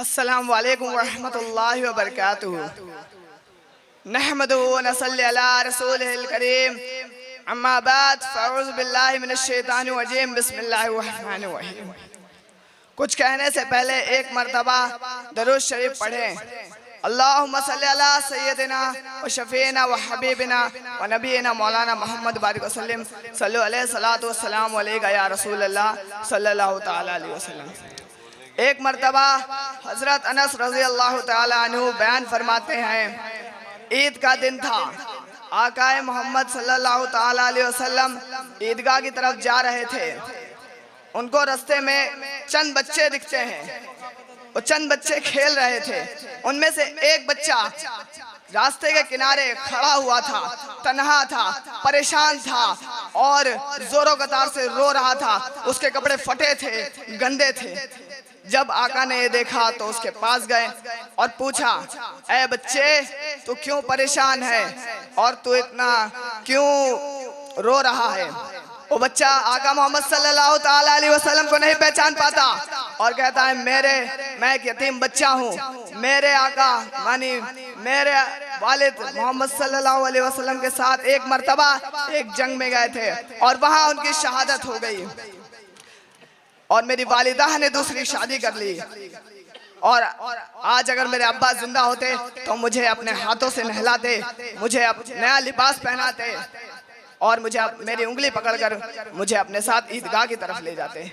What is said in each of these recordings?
अस्सलामु अलैकुम वरहमतुल्लाहि वबरकातुहू। नहमदुहू व नसल्ली अला रसूलिहिल करीम। अम्मा बाद फ़अऊज़ु बिल्लाहि मिनश शैतानिर रजीम। बिस्मिल्लाहिर रहमानिर रहीम। कुछ कहने से पहले एक मर्तबा दरूद शरीफ पढ़ें। अल्लाहुम्मा सल्ली अला सय्यदिना व शफ़ीना व हबीबिना व नबीना मौलाना मोहम्मद बारिक वसल्लम सल्लल्लाहु अलैहि सलातु व सलाम अलैका या रसूलल्लाह सल्लल्लाहु तआला अलैहि वसल्लम। एक मर्तबा हज़रत अनस रज़ी अल्लाह तआला अन्हु बयान फरमाते हैं, ईद का दिन था। आकाए मोहम्मद सल्लल्लाहु तआला अलैहि वसल्लम ईदगाह की तरफ जा रहे थे। उनको रास्ते में चंद बच्चे दिखते हैं। वो चंद बच्चे खेल रहे थे। उनमें से एक बच्चा रास्ते के किनारे खड़ा हुआ था, तन्हा था, परेशान था और जोरों कतार से रो रहा था। उसके कपड़े फटे थे, गंदे थे। जब आका ने ये देखा तो उसके पास गए और पूछा, ऐ बच्चे, तू क्यों परेशान है और तू इतना क्यों रो रहा है? वो बच्चा आका मोहम्मद सल्लल्लाहु ताला अलैहि वसल्लम को नहीं पहचान पाता और कहता है, मैं एक यतीम बच्चा हूँ। मेरे आका मानी मेरे वालिद मोहम्मद सल्लल्लाहु अलैहि वसल्लम के साथ एक मर्तबा एक जंग में गए थे और वहाँ उनकी शहादत हो गई और मेरी वालिदा ने दूसरी शादी कर ली। और आज अगर मेरे अब्बा जिंदा होते तो मुझे अपने हाथों से नहलाते, मुझे नया लिबास पहनाते और मुझे मेरी उंगली पकड़कर मुझे अपने साथ ईदगाह की तरफ ले जाते।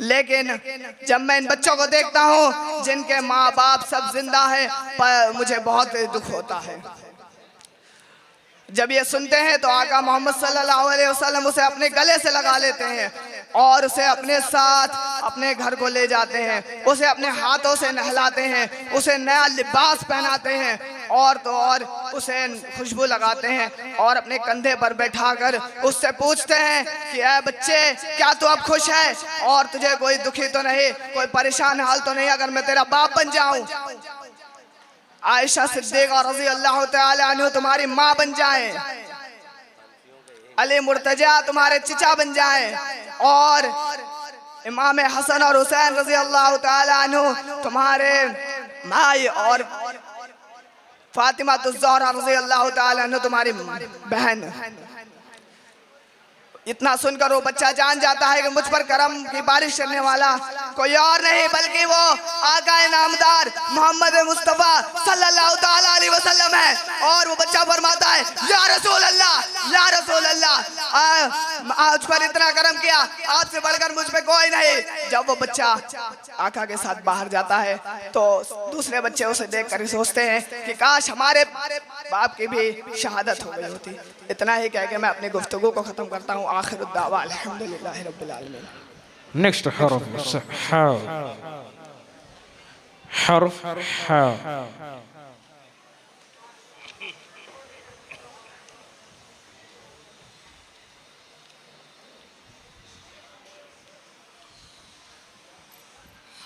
लेकिन जब मैं इन बच्चों को देखता हूँ जिनके माँ बाप सब जिंदा है, पर मुझे बहुत दुख होता है। जब ये सुनते हैं तो आका मोहम्मद सल्लल्लाहु अलैहि वसल्लम उसे अपने गले से लगा लेते हैं और उसे अपने साथ अपने घर को ले जाते हैं। उसे अपने हाथों से नहलाते हैं, उसे नया लिबास पहनाते हैं और तो और उसे खुशबू लगाते हैं और अपने कंधे पर बैठाकर उससे पूछते हैं कि ऐ बच्चे, क्या तू अब खुश है और तुझे कोई दुखी तो नहीं, कोई परेशान हाल तो नहीं? अगर मैं तेरा बाप बन जाऊं, आयशा सिद्दीक़ा रज़ी अल्लाह तआला अन्हु तुम्हारी माँ बन जाए, अली मुर्तजा तुम्हारे चिचा बन जाए और इमाम हसन और हुसैन रज़ी अल्लाह तआला अन्हु तुम्हारे भाई और फातिमा ज़हरा रज़ी अल्लाह तआला अन्हु तुम्हारी बहन। इतना सुनकर वो बच्चा जान जाता है कि मुझ पर करम की बारिश करने वाला कोई और नहीं बल्कि वो आकाए नामदार मोहम्मद मुस्तफ़ा सल्लल्लाहु ताला अलैहि वसल्लम है। और वो बच्चा फरमाता है, या रसूल अल्लाह, या रसूल अल्लाह, मुझ पर इतना करम किया, आपसे बढ़कर मुझ पे कोई नहीं। जब वो बच्चा आका के साथ बाहर जाता है तो दूसरे बच्चे उसे देखकर सोचते हैं कि काश हमारे बाप की भी शहादत हो गई होती। इतना ही कह के मैं अपनी गुफ्तगू को ख़त्म करता हूँ। आखिर दावा अल्हम्दुलिल्लाहि रब्बिल आलमीन। नेक्स्ट हर्फ हा।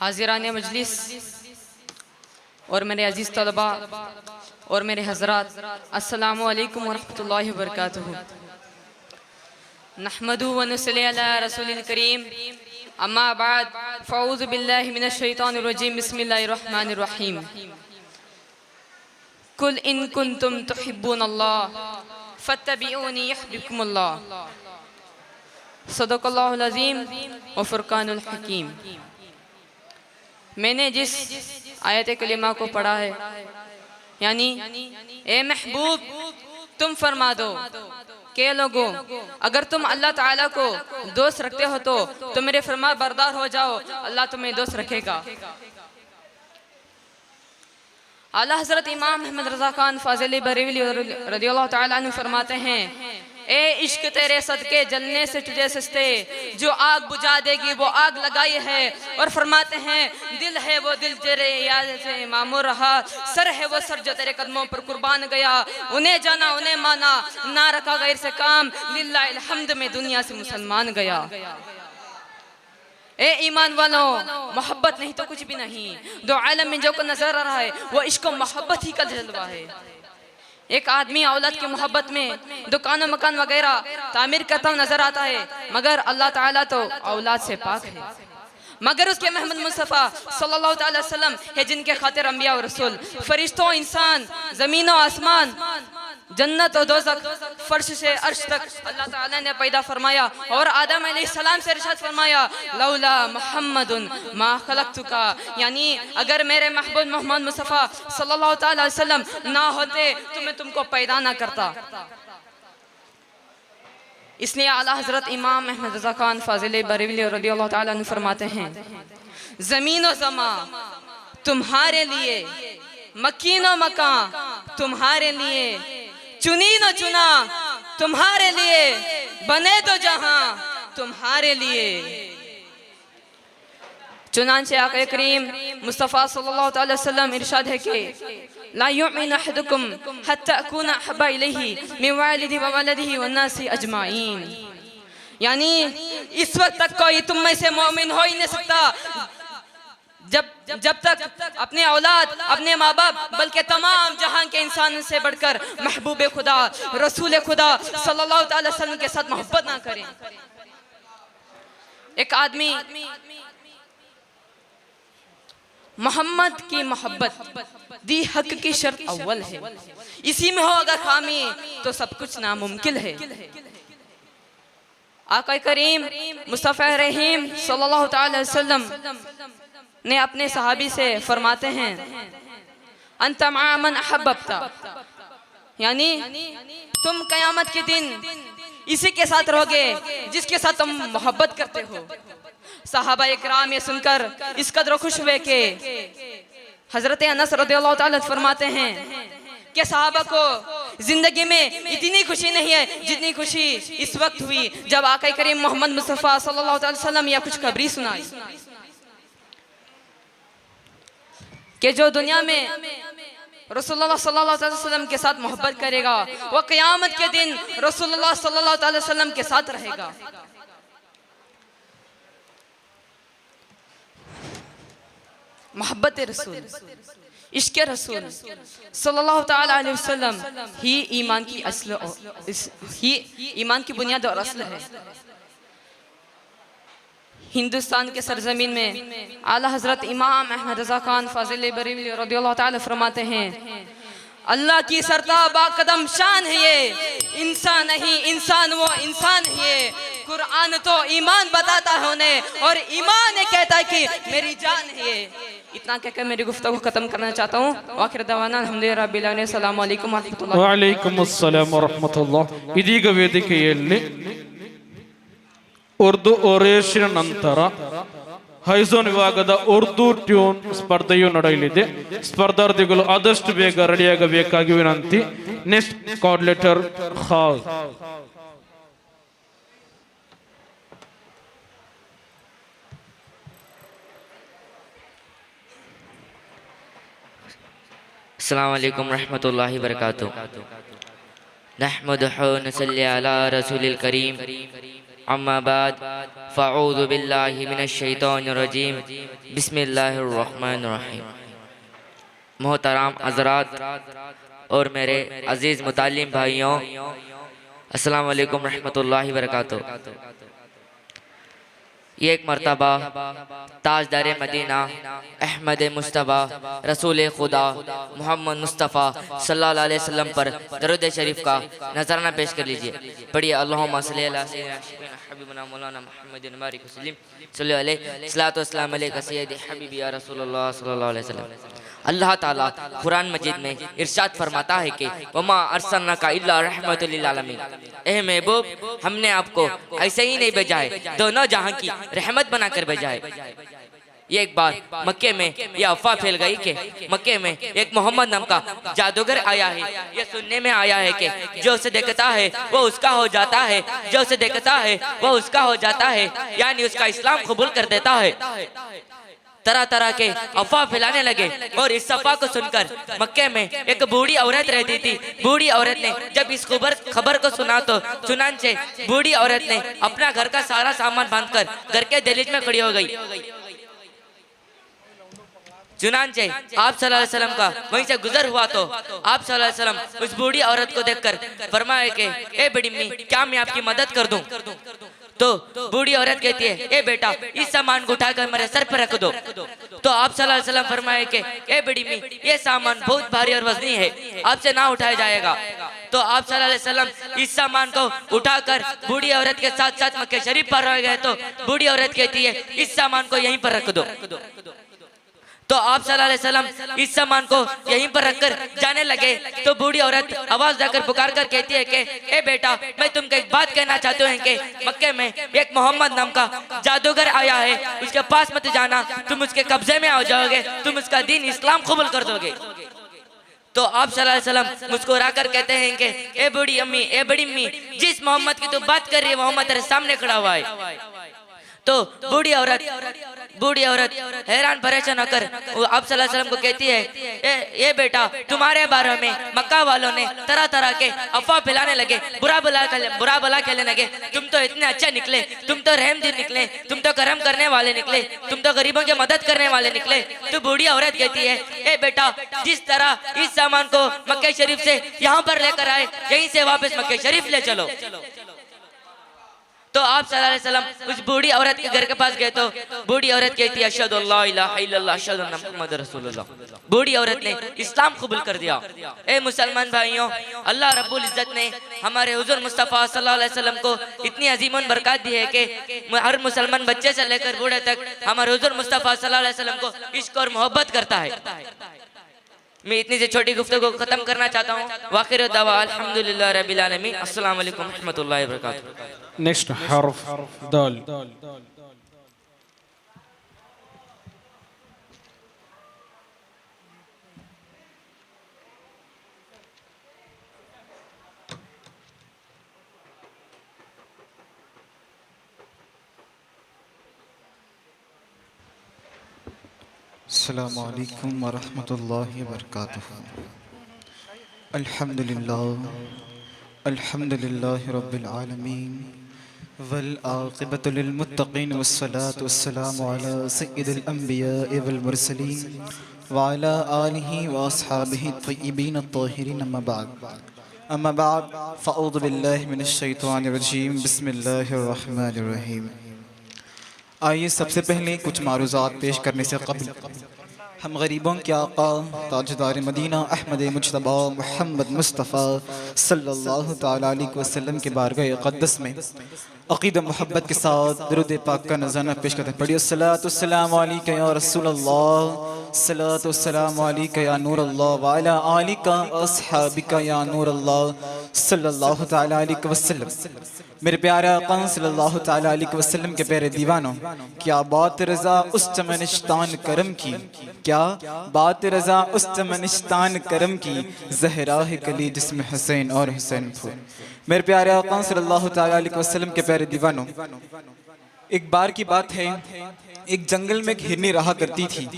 हाजिरान मजलिस और मेरे अजीज़ तलबा और मेरे हज़रात, अस्सलामु अलैकुम वरहमतुल्लाहि वबरकातुहू। नहमदुहू व नसल्ली अला रसूलिल करीम। अम्मा बाद फ़अऊज़ु बिल्लाहि मिनश शैतानिर रजीम। बिस्मिल्लाहिर रहमानिर रहीम। कुल इन कुंतुम तुहिब्बूनल्लाह फत्तबिऊनी युहब्बुकुमुल्लाह। सदक़ल्लाहुल अज़ीम व फ़ुरक़ानुल हकीम। मैंने जिस आयत कलिमा को पढ़ा है, यानी ए महबूब तुम फरमा दो के लोगों, अगर तुम अल्लाह ताला को दोस्त रखते हो तो मेरे फरमा बरदार हो जाओ, अल्लाह तुम्हें दोस्त रखेगा। आला हज़रत इमाम अहमद रज़ा खान फाज़िल बरेलवी रज़ियल्लाहु ताला अन्हु फरमाते हैं, ए इश्क तेरे सदके जलने से तुझे सस्ते, जो आग बुझा देगी वो आग लगाई है। और फरमाते हैं, दिल है वो दिल तेरे याद से मामूर रहा, सर है वो सर जो तेरे कदमों पर कुर्बान गया। उन्हें जाना उन्हें माना, ना रखा गैर से काम, लिल्लाहिल हम्द में दुनिया से मुसलमान गया। ए ईमान वालों, मोहब्बत नहीं तो कुछ भी नहीं। दो आलम में जो को नजर आ रहा है वो इश्क मोहब्बत ही का जलवा है। एक आदमी औलाद की मोहब्बत में दुकान मकान वगैरह तामीर करता हुआ नजर आता है, मगर अल्लाह ताला तो औलाद से पाक है। मगर उसके मोहम्मद मुस्तफ़ा सल्लल्लाहु अलैहि वसल्लम है जिनके खातिर अंबिया और रसूल, फरिश्तों, इंसान, ज़मीन और आसमान, जन्नत और दोज़ख, फर्श से अर्श तक अल्लाह ताला ने पैदा फरमाया। और आदम अलैहिस्सलाम से इरशाद फरमाया, लौला मुहम्मदुन मा खलक़तुका, यानी अगर मेरे महबूब मोहम्मद मुस्तफ़ा सल्लल्लाहु अलैहि वसल्लम ना होते तो मैं तुमको पैदा ना करता। इसलिए आला हजरत इमाम अहमद रज़ा खान फाज़िल बरेलवी रज़ियल्लाहु ताला अन्हु फरमाते हैं, ज़मीन व ज़मा तुम्हारे लिए, मकीन व मकान तुम्हारे लिए, चुनी न चुना तुम्हारे लिए, बने तो जहां तुम्हारे लिए। चुनांचे आका करीम मुस्तफ़ा सल्लल्लाहु अलैहि वसल्लम इरशाद है कि ला युमिनु अहदुकुम हत्ता अकूना अहब्बा इलैहि मिन वालिदिही व वलदिही वन नासी अजमाइन, यानी इस वक्त तक कोई तुम में से मोमिन हो ही नहीं सकता जब तक अपने औलाद, अपने माँ बाप, बल्कि तमाम जहां के इंसान से बढ़कर महबूब खुदा रसूल खुदा सल्लल्लाहु अलैहि वसल्लम के साथ मोहब्बत ना करें। एक आदमी मोहम्मद की मोहब्बत दी हक की शर्त अव्वल है, इसी में हो अगर खामी तो सब कुछ नामुमकिन है। आका करीम मुस्तफ़ा रहीम सल्लल्लाहु अलैहि वसल्लम ने अपने सहाबी से फरमाते हैं, अंत मा मन अहब्बता, यानी तुम क़यामत के दिन इसी के साथ रहोगे जिसके साथ तुम मोहब्बत करते हो। सहाबा इकराम ये सुनकर इस कदर खुश हुए कि हजरत अनस रज़ियल्लाहु ताला फरमाते हैं कि सहाबा को जिंदगी में इतनी खुशी नहीं है जितनी खुशी इस वक्त हुई जब आका करीम मोहम्मद मुस्तफ़ा सल्लल्लाहु अलैहि वसल्लम या कुछ खबरी सुनाई कि जो दुनिया में रसूलुल्लाह सल्लल्लाहु अलैहि वसल्लम के साथ मोहब्बत करेगा वो क़यामत के दिन रसूलुल्लाह सल्लल्लाहु अलैहि वसल्लम के साथ रहेगा। मोहब्बत रसूल, इश्क़ रसूल सल्लल्लाहु ताला अलैहि वसल्लम ही ईमान की असल, ही ईमान की बुनियाद और असल है। हिंदुस्तान के सरजमीन में आला हजरत इमाम अहमद रज़ा खान फाज़िल बरेलवी रज़ियल्लाहु ताला फरमाते हैं, अल्लाह की सरता बाकदम शान है ये, इंसान नहीं इंसान वो इंसान है ये। कुरान तो ईमान बताता है उन्हें और ईमान ने कहता है कि मेरी जान है ये। इतना कहकर मेरी गुफ्तगू खत्म करना चाहता हूँ। आखिर दवाना अल्हम्दुलिल्लाह रब्बिल आलमीन। अस्सलामु अलैकुम व रहमतुल्लाह। ವ ಅಲೈಕುಮ್ ಅಸ್ಸಲಾಂ ವ ರಹಮತುಲ್ಲಾಹ್। ಇದೀಗ ವೇದಿಕೆಯಲ್ಲಿ ಉರ್ದು ಓರೇಷಿನ ನಂತರ ಹೈಝೋನ್ ವಿಭಾಗದ ಉರ್ದು ಟ್ಯೂನ್ ಸ್ಪರ್ಧೆಯು ನಡೆಯಲಿದೆ. ಸ್ಪರ್ಧಾರ್ಥಿಗಳು ಆದಷ್ಟು ಬೇಗ ರೆಡಿಯಾಗಬೇಕಾಗಿ ವಿನಂತಿ. ನೆಕ್ಸ್ಟ್ ಕಾರ್ಡ್ ಲೆಟರ್ ಖಾ. अस्सलामु अलैकुम रहमतुल्लाहि व बरकातुहू। नहमदुहु व नसल्ली अला रसूलिल करीम, अम्मा बाद, फ़अऊज़ु बिल्लाहि मिनश शैतानिर रजीम, बिस्मिल्लाहिर रहमानिर रहीम। मोहतरम हज़रात और मेरे अज़ीज़ मुतालिम भाइयों, अस्सलामु अलैकुम रहमतुल्लाहि व बरकातुहू। ये एक मर्तबा ताजदार मदीना अहमद मुस्तफ़ा रसूल खुदा मोहम्मद मुस्तफ़ा सल्लल्लाहु अलैहि वसल्लम पर दरूद शरीफ का नजराना पेश कर लीजिए। पढ़िए अल्लाहुम्मा सल्ली अला सय्यिदिना हबीबना मौलाना मुहम्मदिन बारिक वसल्लिम सल्लल्लाहु अलैहि सल्लतु वस्सलाम अलैका सय्यदी हबीबी या रसूलुल्लाह सल्लल्लाहु अलैहि वसल्लम। अल्लाह ताला कुरान मजीद में इरशाद फरमाता है कि वमा अरसलनाका इल्ला रहमतुल लिल आलमीन, ए महबूब हमने आपको ऐसे ही नहीं भेजा है, दोनों जहां की रहमत बनाकर भेजा है। ये एक बार मक्के में यह अफवाह फैल गई कि मक्के में एक मोहम्मद नाम का जादूगर आया है। ये सुनने में आया है कि जो उसे देखता है वो उसका हो जाता है, जो उसे देखता है वो उसका हो जाता है, यानी उसका इस्लाम कबूल कर देता है। तरह तरह के अफवाह फैलाने लगे और इस अफवाह को सुनकर मक्के में एक बूढ़ी औरत रहती थी। बूढ़ी औरत ने जब इस खबर को सुना तो चुनांचे बूढ़ी औरत ने अपना घर का सारा सामान बांधकर घर के दहलीज में खड़ी हो गई। चुनांचे आप सल्लल्लाहु अलैहि वसल्लम का वहीं से गुजर हुआ तो आप सल्लल्लाहु अलैहि वसल्लम उस बूढ़ी औरत को देखकर फरमाया कि ए बड़ी अम्मी, क्या मैं आपकी मदद कर दूं? तो बूढ़ी औरत कहती है, ए बेटा इस सामान को उठाकर मेरे सर पर रख दो। तो आप सल्लल्लाहु अलैहि वसल्लम फरमाए कि ए बड़ी मी, ये सामान बहुत भारी और वजनी है, आपसे ना उठाया जाएगा। तो आप सल्लल्लाहु अलैहि वसल्लम इस सामान को उठाकर बूढ़ी औरत के साथ साथ मक्के शरीफ पर रह गए। तो बूढ़ी औरत कहती है, इस सामान को यहीं पर रख दो। तो आप सल्लल्लाहु अलैहि वसल्लम इस सामान को यहीं पर रखकर जाने लगे। तो बूढ़ी औरत आवाज देकर पुकार कर कहती है कि ए बेटा, मैं तुमको एक बात कहना चाहती हूँ कि मक्के में एक मोहम्मद नाम का जादूगर आया है, उसके पास मत जाना, तुम उसके कब्जे में आ जाओगे, तुम उसका दीन इस्लाम कबूल कर दोगे। तो आप सल्लल्लाहु अलैहि वसल्लम मुस्कुरा कर कहते हैं कि ए बूढ़ी अम्मी, ए बड़ी अम्मी, जिस मोहम्मद की तुम बात कर रही है मोहम्मद तेरे सामने खड़ा हुआ है। तो बूढ़ी औरत हैरान परेशान होकर वो आप सल्लल्लाहु अलैहि वसल्लम को कहती है, ये बेटा, तुम्हारे बारे में मक्का वालों ने तरह तरह के अफवाह फैलाने लगे, बुरा भला कहने लगे, तुम तो इतने अच्छे निकले, तुम तो रहमदिल निकले, तुम तो करम करने वाले निकले, तुम तो गरीबों की मदद करने वाले निकले। तो बूढ़ी औरत कहती है, ए बेटा, जिस तरह इस सामान को मक्के शरीफ से यहाँ पर लेकर आए, यहीं से वापस मक्के शरीफ ले चलो। तो आप सल्लल्लाहु अलैहि वसल्लम उस बूढ़ी औरत के घर के पास गए। तो बूढ़ी औरत कहती है, अशहदु अल्ला इलाहा इल्लल्लाह अशहदु अन्ना मुहम्मद रसूलुल्लाह। बूढ़ी औरत ने इस्लाम कबूल कर दिया। ए मुसलमान भाइयों, अल्लाह रब्बुल इज्जत ने हमारे हुजूर मुस्तफ़ा सल्लल्लाहु अलैहि वसल्लम को इतनी अजीमन बरकत दी है कि हर मुसलमान बच्चे से लेकर बूढ़े तक हमारे हुजूर मुस्तफ़ा सल्लल्लाहु अलैहि वसल्लम को इश्क और मोहब्बत करता है। मैं इतनी से छोटी गुफ्तगू को खत्म करना चाहता हूँ। वाखिर दवा अल्हम्दुलिल्लाह रब्बिल आलमीन। अस्सलाम वालेकुम रहमतुल्लाहि व बरकातुहू। नेक्स्ट हर्फ दाल। अस्सलामु अलैकुम वरहमतुल्लाहि वबरकातुहू। अल्हम्दुलिल्लाहि रब्बिल आलमीन वल आक़िबतु लिल मुत्तक़ीन वस्सलातु वस्सलामु अला सय्यिदिल अंबिया'i वल मुरसलीन व अला आलिहि व अस्हाबिहि त्वय्यिबीन अत्ताहिरीन अम्मा बाद फ़अऊज़ु बिल्लाहि मिनश शैतानिर रजीम बिस्मिल्लाहिर रहमानिर रहीम। आइए सबसे पहले कुछ मारूज़ात पेश करने से कबल हम गरीबों के आका ताजदार मदीना अहमद मुज्तबा मोहम्मद मुस्तफ़ा सल्लल्लाहु तआला अलैहि वसल्लम के बारगाह क़द्दस में अक़ीदा मोहब्बत के साथ दुरूद पाक का नज़राना पेश करते हैं। पढ़िए सल्लल्लाहु वस्सलामु अलैका या रसूलल्लाह, सल्लल्लाहु वस्सलामु अलैका या नूरल्लाह व अला आलिका अस्हाबिका या नूरल्लाह सल्लल्लाहु तआला अलैहि वसल्लम। मेरे प्यारे आका सल्लल्लाहु तआला अलैहि वसल्लम के प्यारे दीवानों, क्या बात रज़ा उस चमनिश्तान करम की, क्या बात रज़ा उस चमनिश्तान करम की, ज़हरा है कली जिसमें हुसैन और हुसैन फूल। मेरे प्यारे आका सल्लल्लाहु तआला अलैहि वसल्लम के प्यारे दीवानों, एक बार की बात है, एक जंगल में एक हिरनी रहा करती थी।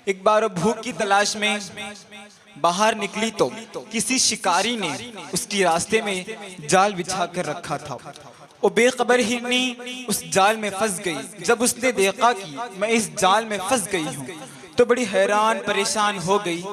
एक बार भूख की तलाश में बाहर निकली तो किसी शिकारी ने उसकी रास्ते में जाल बिछा कर रखा था। वो बेखबर हिरनी उस जाल में फंस गई। जब उसने देखा कि मैं इस जाल में फंस गई हूँ तो बड़ी हैरान परेशान हो गई।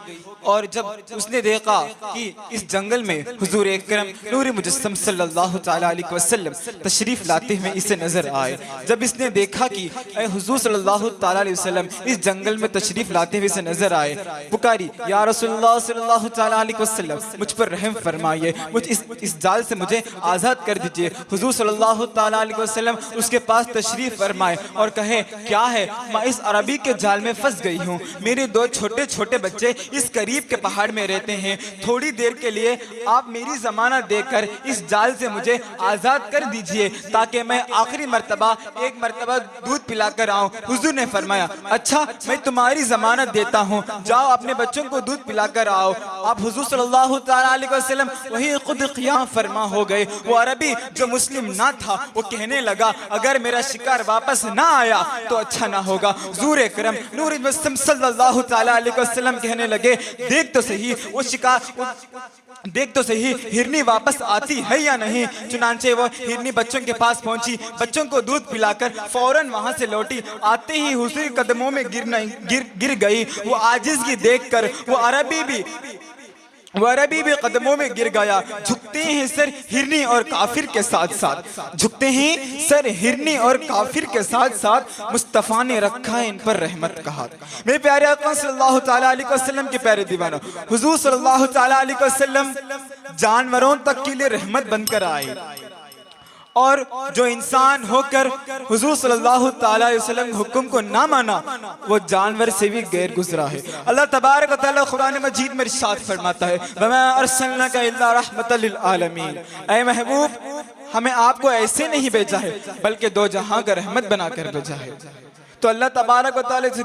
और जब उसने देखा कि इस जंगल में हुजूर अकरम नूर मुजस्सम सल्लल्लाहु तआला अलैहि वसल्लम तशरीफ लाते हुए इसे नजर आए, जब इसने देखा कि ऐ हुजूर सल्लल्लाहु तआला अलैहि वसल्लम इस जंगल में तशरीफ लाते हुए इसे नजर आए, पुकारी, या रसूलुल्लाह सल्लल्लाहु तआला अलैहि वसल्लम, मुझ पर रहम फरमाइए, मुझ इस जाल से मुझे आज़ाद कर दीजिए। हुजूर सल्लल्लाहु तआला अलैहि वसल्लम उसके पास तशरीफ फरमाए और कहे, क्या है, मैं इस अरबी के जाल में फंस गई हूँ, मेरे दो छोटे छोटे बच्चे इस करीब के पहाड़ में रहते हैं, थोड़ी देर के लिए आप मेरी जमानत देकर इस जाल से मुझे आज़ाद कर दीजिए ताकि मैं आखिरी मर्तबा एक मर्तबा दूध पिलाकर आऊं। हुजूर ने फरमाया, अच्छा मैं तुम्हारी जमानत देता हूं, जाओ अपने बच्चों को दूध पिलाकर आओ। अब हुजूर सल्लल्लाहु तआला अलैहि वसल्लम वही खुद क़ियाम फरमा हो गए। वो अरबी जो मुस्लिम ना था वो कहने लगा, अगर मेरा शिकार वापस ना आया तो अच्छा ना होगा। हुजूर अकरम नूर मुजस्सम सल्लल्लाहु तआला अलैहि वसल्लम कहने लगे, देख तो सही वो शिकार, देख तो सही हिरनी वापस आती है या नहीं। चुनांचे वो हिरनी बच्चों के पास पहुंची, बच्चों को दूध पिलाकर फौरन वहां से लौटी। आते ही हुजूर के कदमों में गिर गई। वो आजिज़गी देखकर वो अरबी भी वह अरबी भी कदमों में गिर गया। झुकते हैं सर हिरनी और काफिर के साथ साथ, झुकते हैं सर हिरनी और काफिर के साथ साथ। मुस्तफ़ा ने रखा है इन पर रहमत का हाथ। मेरे प्यारे आका सल्लल्लाहु तआला अलैहि वसल्लम के प्यारे दीवाना, हुजूर सल्लल्लाहु तआला अलैहि वसल्लम जानवरों तक के लिए रहमत बनकर आए, और जो इंसान होकर हुजूर सल्लल्लाहु तआला अलैहि वसल्लम हुक्म को ना माना, वो जानवर से भी गैर गुजरा है। अल्लाह तबारक व तआला कुरान मजीद में इरशाद फरमाता है, वमा अरसलनाका इल्ला रहमतल लिल आलमीन। ऐ महबूब, हमें आपको ऐसे नहीं भेजा है बल्कि दो जहां का रहमत बनाकर भेजा है। तो अल्लाह तबारक व तआला से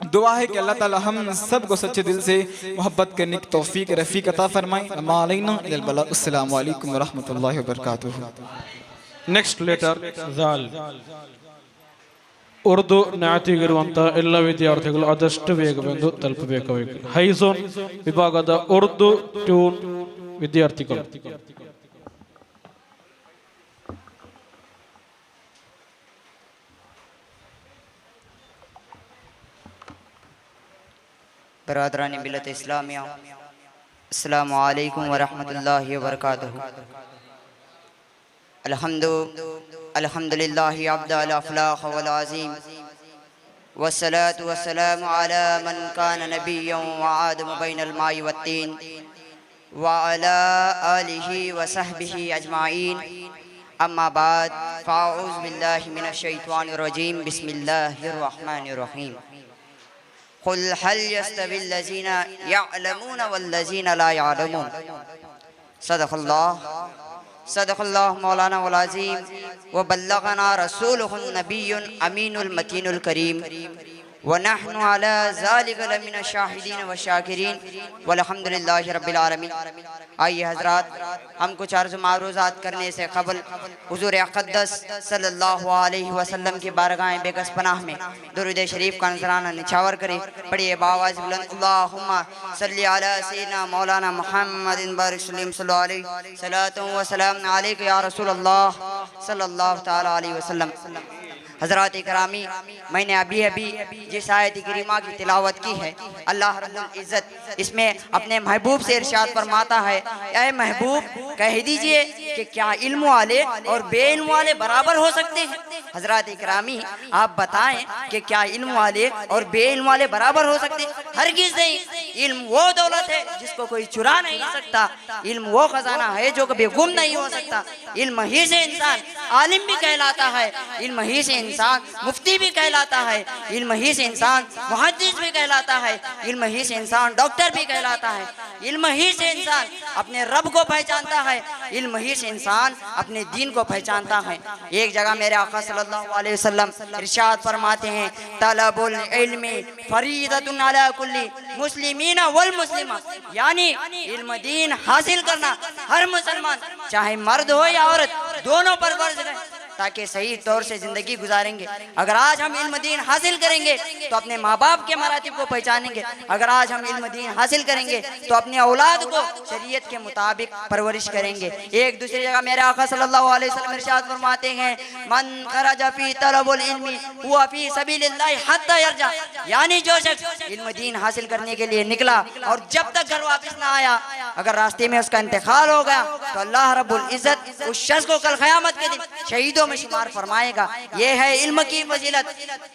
दुआ है कि अल्लाह ताला हम सब को सच्चे दिल से मोहब्बत करने की तौफीक रफ़ीक अता फरमाए। मा अलैना इल्लल बलाग। अस्सलामु अलैकुम व रहमतुल्लाहि व बरकातुहू। ನೆಕ್ಸ್ಟ್ ಲೆಟರ್ ಝಾಲ್. ಉರ್ದು ಜ್ಞಾತಿಗಿರುವಂಥ ಎಲ್ಲ ವಿದ್ಯಾರ್ಥಿಗಳು ಆದಷ್ಟು ಬೇಗ ಬಂದು ತಲುಪಬೇಕಾಗಿದೆ. ಹೈಝೋನ್ ವಿಭಾಗದ ಉರ್ದು ಟ್ಯೂನ್ ವಿದ್ಯಾರ್ಥಿಗಳು. बरादरान मिल्लत इस्लामिया, अस्सलामु अलैकुम व रहमतुल्लाहि व बरकातुहू। अल्हम्दुलिल्लाहि अब्दल अफलाह वल अज़ीम वस्सलातु वस्सलामु अला मन कान नबिय्यन व आदम बैनल माइ वत्तीन व अला आलिहि व सहबिहि अजमाइन। अम्मा बाद फ़अऊज़ु बिल्लाहि मिनश शैतानिर रजीम। बिस्मिल्लाहिर रहमानिर रहीम। कुल हल यस्तविल्लज़ीना यअलमून वल्लज़ीना ला यअलमून। सदक़ल्लाह मौलाना वल अज़ीम व बल्लगना रसूलुहुन नबियुन अमीनुल मतीनुल करीम व नहनु अला ज़ालिका लमिन शाहिदीन व शाकिरीन वल्हम्दुलिल्लाहि रब्बिल आलमीन। आइए हज़रात, हम कुछ अर्ज़ मारूज़ात करने से क़बल हुज़ूर अक़द्दस सल्लल्लाहु अलैहि वसल्लम की बारगाह बेगस पनाह में दुरूद शरीफ का नज़राना निछावर करें। पढ़िए बावाज़ बुलंद, अल्लाहुम्मा सल्लि अला सय्यिदिना मौलाना मुहम्मदिन बारिक सल्लल्लाहु अलैहि सलातु व सलाम अलैका या रसूलल्लाह सल्लल्लाहु तआला अलैहि वसल्लम। हज़रात इकरामी, मैंने अभी जिस आयत करीमा की तिलावत की है, अल्लाह रब्बुल इज़्ज़त इसमें अपने महबूब से इरशाद फरमाता है, ऐ महबूब कह दीजिए कि क्या इल्म वाले और बेइल्म वाले बराबर हो सकते हैं। हज़रात इकरामी, आप बताएं कि क्या इल्म वाले और बेइल्म वाले बराबर हो सकते हैं? हरगिज़ नहीं। इल्म वो दौलत है जिसको कोई चुरा नहीं सकता। इल्म वो खजाना है जो कभी गुम नहीं हो सकता। इल्म ही से इंसान आलिम भी कहलाता है, इल्म ही से इंसान मुफ्ती भी कहलाता है, इल्म ही से इंसान मुहद्दिस भी कहलाता है, इल्म ही से इंसान डॉक्टर भी कहलाता है, इल्म ही से इंसान अपने रब को पहचानता है, इल्म ही से इंसान अपने दीन को पहचानता है। एक जगह मेरे आका सल्लल्लाहु अलैहि वसल्लम इरशाद फरमाते हैं, तलबुल इल्मी फरीदतुन अला कुल्ली मुस्लिमीन वल मुस्लिमा, यानी इल्म दीन हासिल करना हर मुसलमान चाहे मर्द हो या औरत दोनों पर फर्ज है, ताकि सही तौर से ज़िंदगी गुजारेंगे। अगर आज हम इल्म दीन हासिल करेंगे तो अपने माँ बाप के मरातिब को पहचानेंगे। अगर आज हम इल्म दीन हासिल करेंगे तो अपने औलाद को शरीयत के मुताबिक परवरिश करेंगे। एक दूसरी जगह मेरे आका सल्लल्लाहु अलैहि वसल्लम इरशाद फरमाते हैं, मन खरजा फी तलबुल इल्मी हुवा फी सबीलिल्लाहि हत्ता यरजा, यानी जो शख्स इल्म दीन हासिल करने के लिए निकला और जब तक घर वापस ना आया, अगर रास्ते में उसका इंतकाल हो गया तो अल्लाह रब्बुल इज़्ज़त उस शख्स को कल क़यामत के दिन शहीदों में शुमार फरमाएगा। ये है इल्म की फजीलत।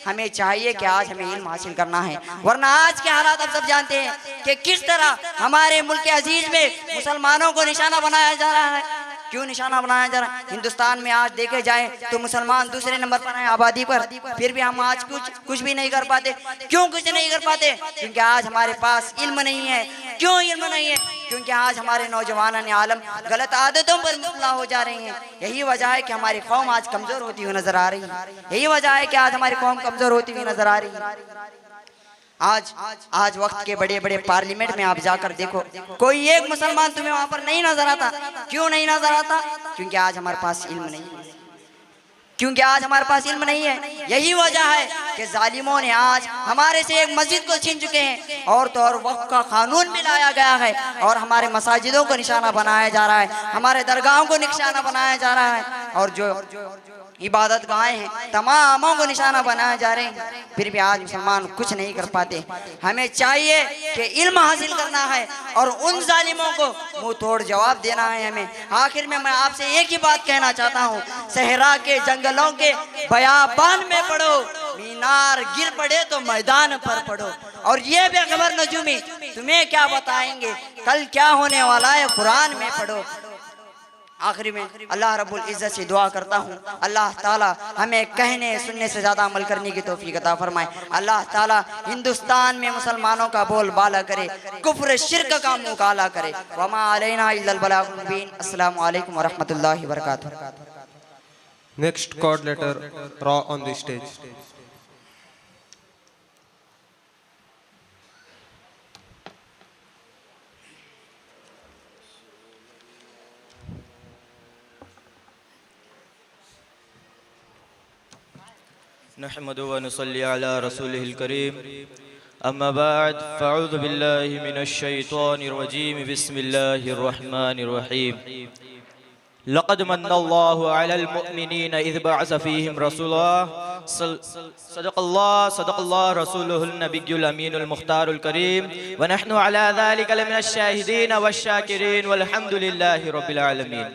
हमें चाहिए कि आज हमें इल्म हासिल करना है, वरना आज के हालात आप सब जानते हैं कि किस तरह हमारे मुल्क अजीज में मुसलमानों को निशाना बनाया जा रहा है। क्यों निशाना बनाया जा रहा है? हिंदुस्तान में आज देखे जाए तो मुसलमान दूसरे नंबर पर हैं आबादी पर, फिर भी हम आज कुछ भी नहीं कर पाते। क्यों कुछ नहीं कर पाते? क्योंकि आज हमारे पास इल्म नहीं है। क्यों इल्म नहीं है? क्योंकि आज हमारे नौजवान आलम गलत आदतों पर मुब्तला हो जा रहे हैं। यही वजह है कि हमारी कौम आज कमज़ोर होती हुई नजर आ रही है। यही वजह है कि आज हमारी कौम कमज़ोर होती हुई नजर आ रही है। आज वक्त के बड़े बड़े पार्लियामेंट में आप जाकर देखो, कोई एक मुसलमान तुम्हें वहां पर नहीं नजर आता। क्यों नहीं नजर आता? क्योंकि आज हमारे पास इल्म नहीं है। क्योंकि आज हमारे पास इल्म नहीं है। यही वजह है कि जालिमों ने आज हमारे से एक मस्जिद को छीन चुके हैं और तो और वक्फ का कानून भी लाया गया है और हमारे मसाजिदों को निशाना बनाया जा रहा है, हमारे दरगाहों को निशाना बनाया जा रहा है। और इबादत गाहें हैं, तमामों को निशाना बनाए जा रहे हैं, फिर भी आज मुसलमान कुछ नहीं कर पाते। हमें चाहिए कि इल्म हासिल करना है और उन जालिमों को मुंह तोड़ जवाब देना है हमें। आखिर में मैं आपसे एक ही बात कहना चाहता हूँ, सहरा के जंगलों के बयाबान में पढ़ो, मीनार गिर पड़े तो मैदान पर पढ़ो। और ये बेखबर नजूमी तुम्हें क्या बताएंगे, कल क्या होने वाला है कुरान में पढ़ो। आखिरी में अल्लाह रब्बुल इज़्ज़त से दुआ करता हूँ, अल्लाह ताला हमें कहने सुनने से ज़्यादा अमल करने की तौफीक अता फरमाए। अल्लाह ताला हिंदुस्तान में मुसलमानों का बोल बाला करे, कुफ्र शिर्क का मुँह काला करे। वमा अलैना इल्लल बलागुल मुबीन। अस्सलामु अलैकुम व रहमतुल्लाहि व बरकातुहू। Next chord letter Ra on the stage. नहमदु व नुसल्ली अला रसूलिहिल करीम, अम्मा बाद, फ़अऊज़ु बिल्लाहि मिनश शैतानिर रजीम, बिस्मिल्लाहिर रहमानिर रहीम। लक़द मन्नल्लाहु अलल मुअमिनीन इज़ बअस फ़ीहिम रसूला सदक़ल्लाहु रसूलुहुन नबियुल अमीनुल मुख्तारुल करीम व नहनु अला ज़ालिका लमिनश शाहिदीन वश्शाकिरीन वल्हम्दुलिल्लाहि रब्बिल आलमीन।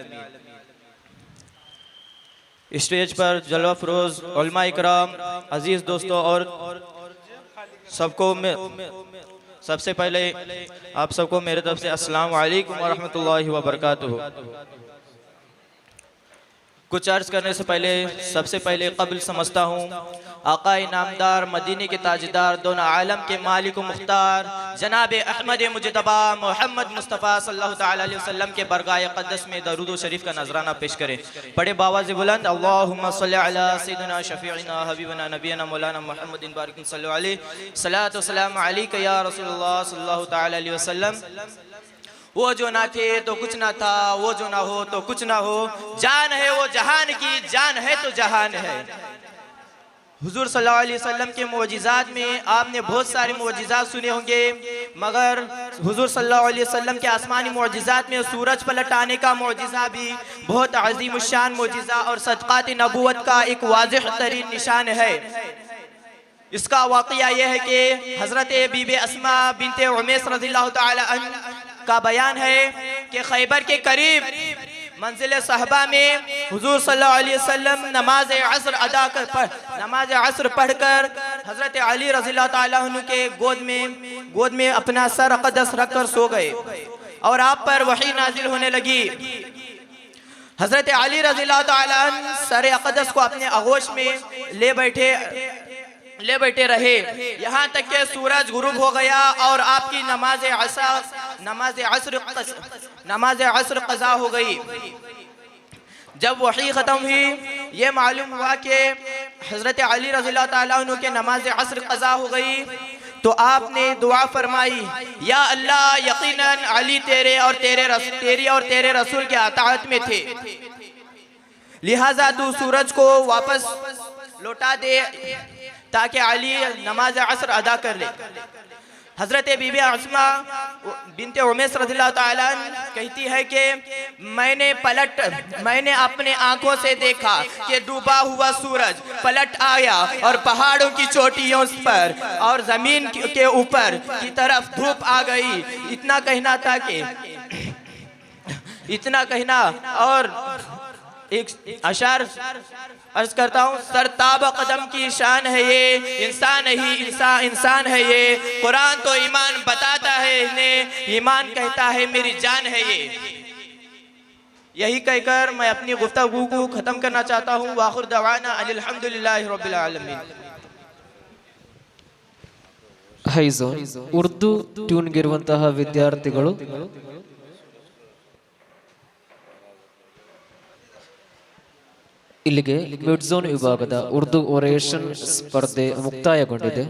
स्टेज पर जलवा फरोज उलमा इकराम, अजीज दोस्तों और सबको सबसे पहले आप सबको मेरे तरफ से अस्सलाम वालेकुम व रहमतुल्लाहि व बरकातुहू। कुछ अर्ज करने से पहले सबसे पहले कब्ल समझता हूँ आका इनामदार मदीने के ताजदार दोनों आलम के मालिक मुख्तार जनाब अहमद मुजतबा मोहम्मद मुस्तफ़ा सल्लल्लाहु तआला अलैहि वसल्लम के बरगाह क़द्दस में दरूद व शरीफ का नजराना पेश करें। बड़े बावाज़ बुलंद अल्लाहुम्मा सल्लि अला सय्यिदिना शफ़ीइना हबीबना नबीना मौलाना मुहम्मदिन बारिक सल्लल्लाहु अलैहि सलातो सलाम अलैका या रसूलुल्लाह सल्लल्लाहु तआला अलैहि वसल्लम। वो जो ना थे तो कुछ ना था, वो जो ना हो तो कुछ ना हो, जान है वो जहान की, जान है तो जहान है। हुजूर सल्लल्लाहु अलैहि वसल्लम के मुअजिज़ात में आपने बहुत सारे मुअजिज़ात सुने होंगे, मगर हुजूर सल्लल्लाहु अलैहि वसल्लम के आसमानी मुअजिज़ात में सूरज पलट आने का मुअजिज़ा भी बहुत अज़ीमुश्शान मुअजिज़ा और सदक़ात नबूवत का एक वाज़िह तरीन निशान है। इसका वाक़या यह है कि हज़रत बीबी अस्मा बिनते उमैस रज़ियल्लाहु तआला अन्हा का बयान है कि खैबर के करीब मंजिल सहबा में हुजूर सल्लल्लाहु अलैहि वसल्लम नमाज असर पढ़कर हजरत अली रज़ियल्लाहु तआला अन्हु के गोद में अपना सर अक़दस रखकर सो गए और आप पर वही नाजिल होने लगी। हजरत अली रज़ियल्लाहु तआला अन्हु सर अक़दस को अपने आगोश में ले बैठे रहे, यहाँ तक के सूरज गुरूब हो गया और आपकी नमाज असर क़ज़ा हो गई। जब वही ख़त्म हुई, ये मालूम हुआ कि हज़रत अली रज़ियल्लाहु तआला अन्हु के नमाज असर क़ज़ा हो गई, तो आपने दुआ फरमाई, या अल्लाह यकीनन अली तेरी और तेरे रसूल के अताअत में थे, लिहाजा तू सूरज को वापस लौटा दे ताकि अली नमाज असर अदा कर ले। हजरत बीबी अस्मा बिनते उमैस रज़ियल्लाहु तआला कहती है कि मैंने अपने आंखों से देखा कि डूबा हुआ सूरज पलट आया और पहाड़ों की चोटियों पर और जमीन के ऊपर की तरफ धूप आ गई। इतना कहना और एक अशार अर्ज करता हूँ, सरताब कदम की शान है ये, इंसान है ये, कुरान तो ईमान बताता है इन्हें, ईमान कहता है मेरी जान है ये। यही कहकर मैं अपनी गुफ्तगू को ख़त्म करना चाहता हूँ। वाखिर दवाना अल्हम्दुलिल्लाहि रब्बिल आलमीन। ಹೈಝೋನ್ ಉರ್ದು ಟ್ಯೂನ್ಗಿರುವಂತಹ ವಿದ್ಯಾರ್ಥಿಗಳು ಇಲ್ಲಿಗೆ ಮಿಡ್ ಝೋನ್ ವಿಭಾಗದ ಉರ್ದು ಒರೇಷನ್ ಸ್ಪರ್ಧೆ ಮುಕ್ತಾಯಗೊಂಡಿದೆ.